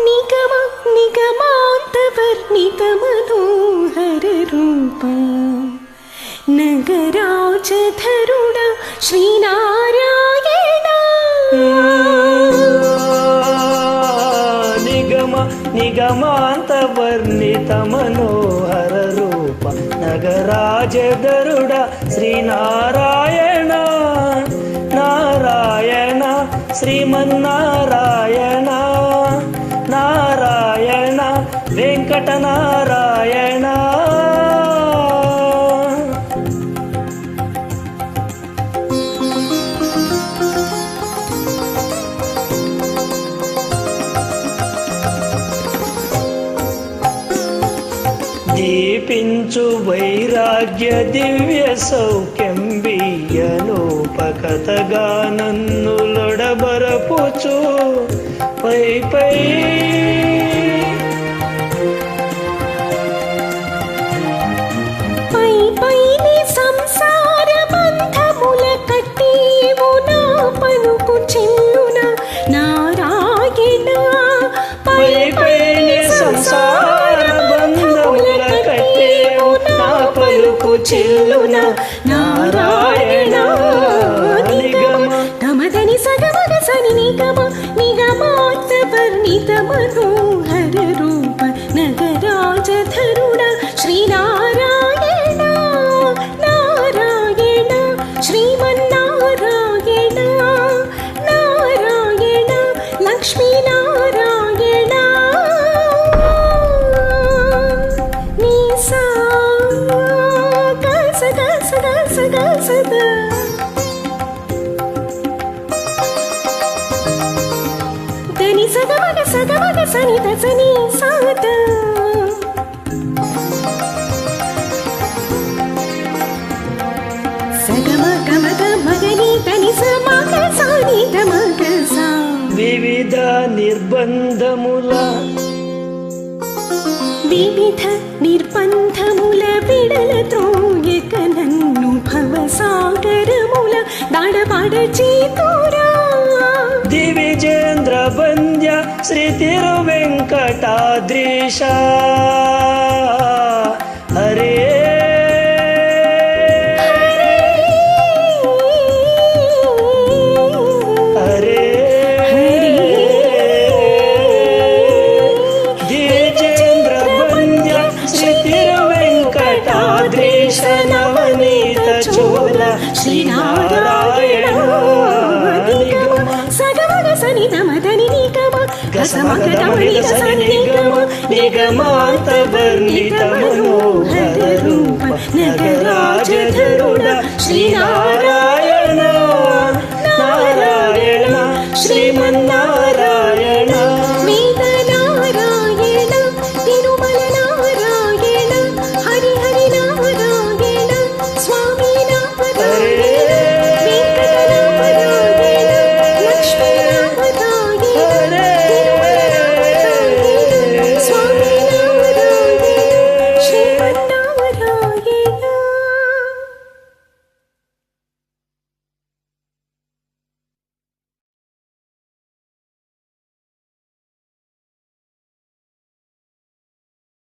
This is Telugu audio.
నిగమ నిగమాంతవర్ణిత మనోహర రూప నగరాజధరుడ శ్రీనారాయణ. నిగమ నిగమాంతవర్ణిత మనోహర రూప నగరాజధరుడ శ్రీనారాయణ. నారాయణ శ్రీమన్నారాయణ నారాయణ వెంకటనారాయణ. దీపించు వైరాగ్య దివ్య సౌఖ్యం బియ్యలోపకథగా నన్ను లొడబరపుచు పై పై పైని సంసార బంధముల కట్టేవు నా పలుకు చెల్లున నారాయణ. పైని సంసార బంధముల కట్టేవు నా పలుకు చెల్లున నారాయణ. నిగమ గమదని సగమగ సని నిగమ నిగమాంత వర్ణిత మనోహర రూప నగరాజధరుడ శ్రీనారాయణ. నారాయణ శ్రీమన్నారాయణ నారాయణ లక్ష్మీనారాయణ. నీ సా గస గస గస గసద దని సగమగ సని దసని సాద. సగమ గమగ మగని దని సమగ సాని దమగ సా. వివిధ నిర్బంధముల వివిధ నిర్బంధముల విడల త్రోయక నన్ను భవసాగరముల దాడపాడ చేతురా. దివిజేంద్ర వంద్య శ్రీ తిరువెంకటాద్రీశ హరే. హరే దివిజేంద్ర వంద్య శ్రీ తిరువెంకటాద్రీశ నవనీత చోళ శ్రీనారాయణ. సగమగ సని దమదని నిగమ గసమగ దమని సని నిగమ నిగమాంత వర్ణిత మనోహర రూప నగరాజధరుడ శ్రీనారాయణ.